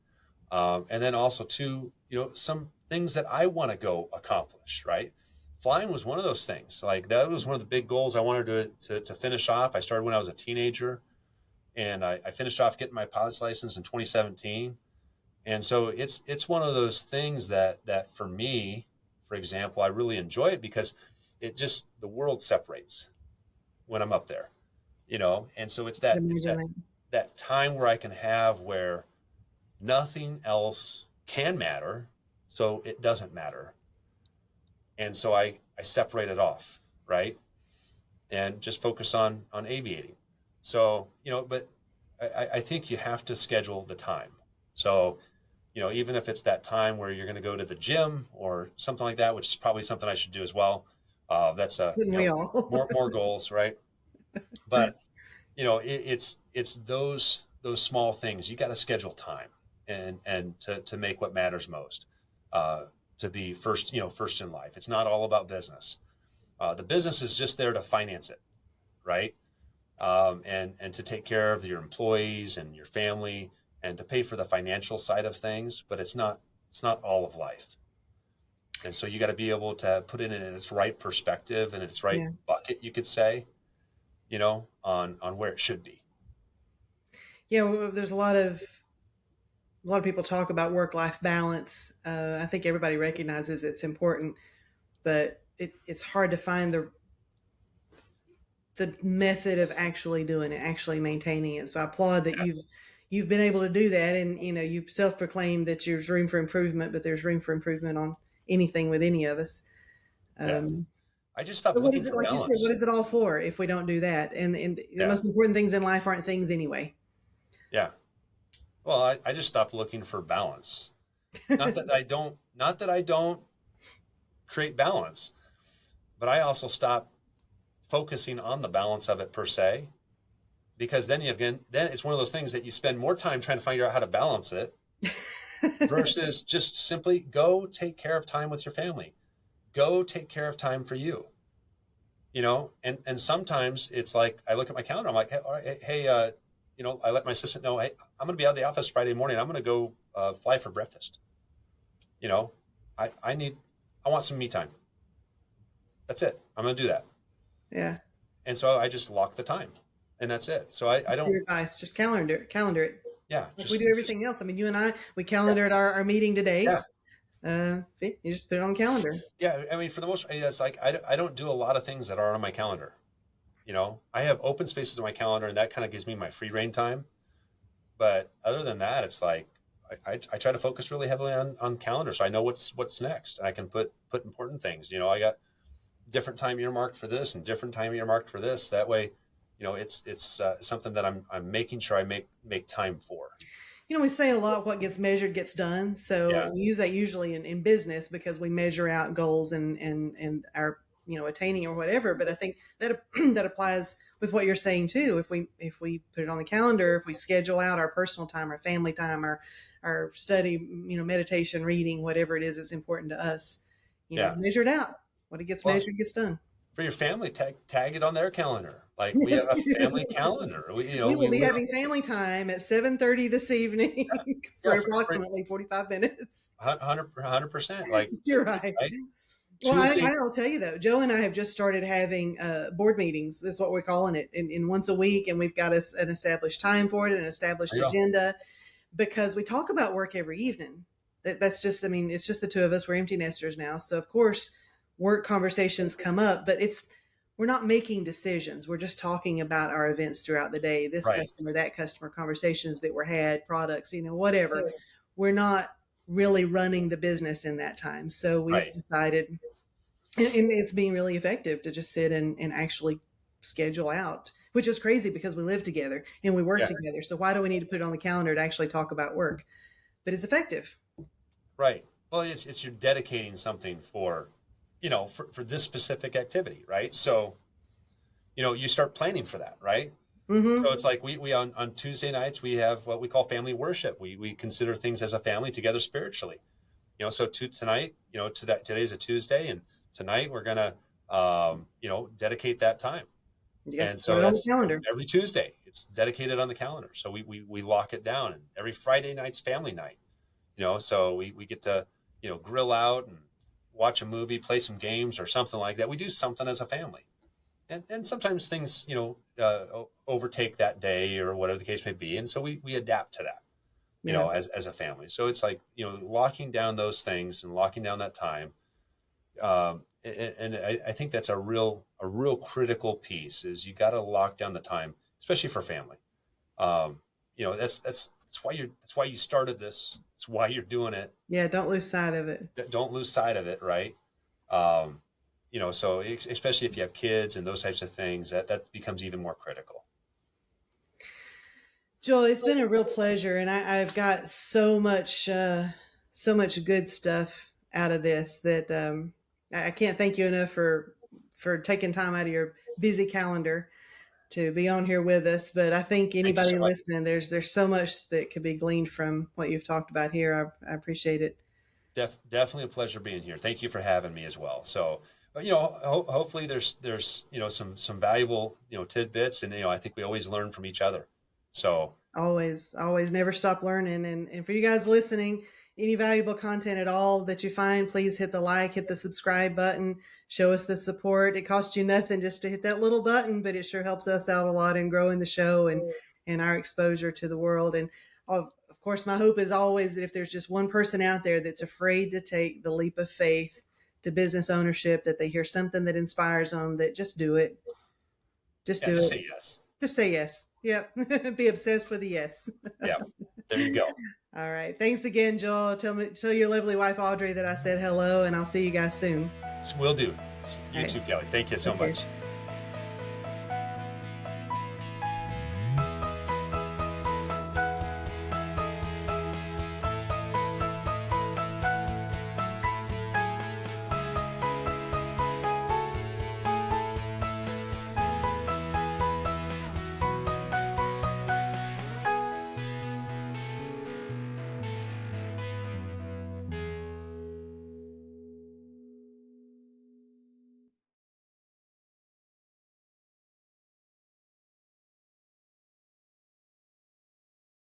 and then also too, some things that I want to go accomplish. Right, flying was one of those things. Like, that was one of the big goals I wanted to finish off. I started when I was a teenager, and I finished off getting my pilot's license in 2017. And so it's one of those things that for me, for example, I really enjoy it, because the world separates when I'm up there, and so it's that it's Imagine that that. that time where I can have, where nothing else can matter, so it doesn't matter. And so I separate it off, right, and just focus on aviating. So, but I think you have to schedule the time. So, even if it's that time where you're going to go to the gym or something like that, which is probably something I should do as well. That's Couldn't we all? more goals, right? But it's those small things. You got to schedule time, and to make what matters most, uh, to be first, first in life. It's not all about business. The business is just there to finance it, right? And to take care of your employees and your family, and to pay for the financial side of things. But it's not all of life. And so you got to be able to put it in its right perspective and its right Yeah. bucket, you could say, on where it should be. Yeah. Well, there's a lot of people talk about work-life balance. I think everybody recognizes it's important, but it's hard to find the method of actually doing it, actually maintaining it. So I applaud that you've been able to do that, and you self-proclaim that there's room for improvement, but there's room for improvement on anything with any of us. Yeah. Um, I just stopped but what looking is it, for like you said? What balance. is it all for if we don't do that? And the Yeah. most important things in life aren't things anyway. Yeah. Well, I just stopped looking for balance. Not that I don't create balance, but I also stopped focusing on the balance of it per se, because then it's one of those things that you spend more time trying to figure out how to balance it versus just simply go take care of time with your family. Go take care of time for you. And sometimes it's like I look at my calendar, I'm like, hey, all right, hey, I let my assistant know, hey, I'm going to be out of the office Friday morning. I'm going to go fly for breakfast. You know, I want some me time. That's it. I'm going to do that. Yeah. And so I just lock the time, and that's it. So I don't, Your advice, just calendar it. yeah, Like we do just everything else. I mean, you and I, we yeah, calendared our meeting today. yeah, You just put it on calendar. yeah. I mean, for the most, it's like I don't do a lot of things that are on my calendar. I have open spaces on my calendar, and that kind of gives me my free reign time. But other than that, it's like I try to focus really heavily on calendar, so I know what's next, and I can put important things. I got different time earmarked for this and different time earmarked for this. That way, it's something that I'm making sure I make time for. We say a lot, what gets measured gets done. So Yeah, we use that usually in business because we measure out goals and our, attaining or whatever. But I think that that applies with what you're saying too. If we put it on the calendar, if we schedule out our personal time, our family time, our study, meditation, reading, whatever it is that's important to us, yeah. measure it out. What it gets Well, measured gets done. for your family, tag it on their calendar. Like we have Yes, a family calendar. We you know we will we be live. having family time at 7:30 this evening for Yeah, for approximately 45 minutes. 100%. Like You're right. tonight, Well, Tuesday. I'll tell you though, Joe and I have just started having board meetings. That's what we're calling it, in once a week, and we've got an established time for it, an established There you go. agenda, because we talk about work every evening. That's just, I mean, it's just the two of us. We're empty nesters now, so of course, work conversations come up, but we're not making decisions. We're just talking about our events throughout the day. This Right. customer, that customer, conversations that were had, products, whatever. We're not really running the business in that time. So we've Right. decided, and it's being really effective to just sit and actually schedule out, which is crazy because we live together and we work Yeah. together. So why do we need to put it on the calendar to actually talk about work? But it's effective. Right. Well, it's you're dedicating something for this specific activity, right? So you start planning for that, right? So Mm-hmm. it's like we on Tuesday nights we have what we call family worship. We consider things as a family together spiritually. So tonight, today's a Tuesday, and tonight we're gonna dedicate that time. You got to And put so it on the that's calendar. every Tuesday. It's dedicated on the calendar. So we lock it down, and every Friday night's family night. So we get to grill out and watch a movie, play some games or something like that. We do something as a family. And sometimes things overtake that day or whatever the case may be, and so we adapt to that, Yeah. as a family. So it's like locking down those things and locking down that time. And I think that's a real critical piece, is you got to lock down the time, especially for family. That's why you started this. It's why you're doing it. Yeah. Don't lose sight of it. Don't lose sight of it, right? Um, so especially if you have kids and those types of things, that becomes even more critical. Joel, it's been a real pleasure, and I've got so much good stuff out of this that I can't thank you enough for taking time out of your busy calendar to be on here with us. But I think Thank you so anybody much. listening, there's so much that could be gleaned from what you've talked about here. I appreciate it. Definitely a pleasure being here. Thank you for having me as well. So, hopefully there's some valuable tidbits, and I think we always learn from each other. So Always, always, never stop learning. And for you guys listening, any valuable content at all that you find, please hit the like, hit the subscribe button, show us the support. It costs you nothing just to hit that little button, but it sure helps us out a lot in growing the show and our exposure to the world. And of course, my hope is always that if there's just one person out there that's afraid to take the leap of faith to business ownership, that they hear something that inspires them, that just do it. Just do it. Just say yes. Just say yes. Yep. Be obsessed with a yes. Yeah. There you go. All right. Thanks again, Joel. Tell your lovely wife, Audrey, that I said hello, and I'll see you guys soon. Will do. You All too, right. Kelly. Thank you so Okay. much.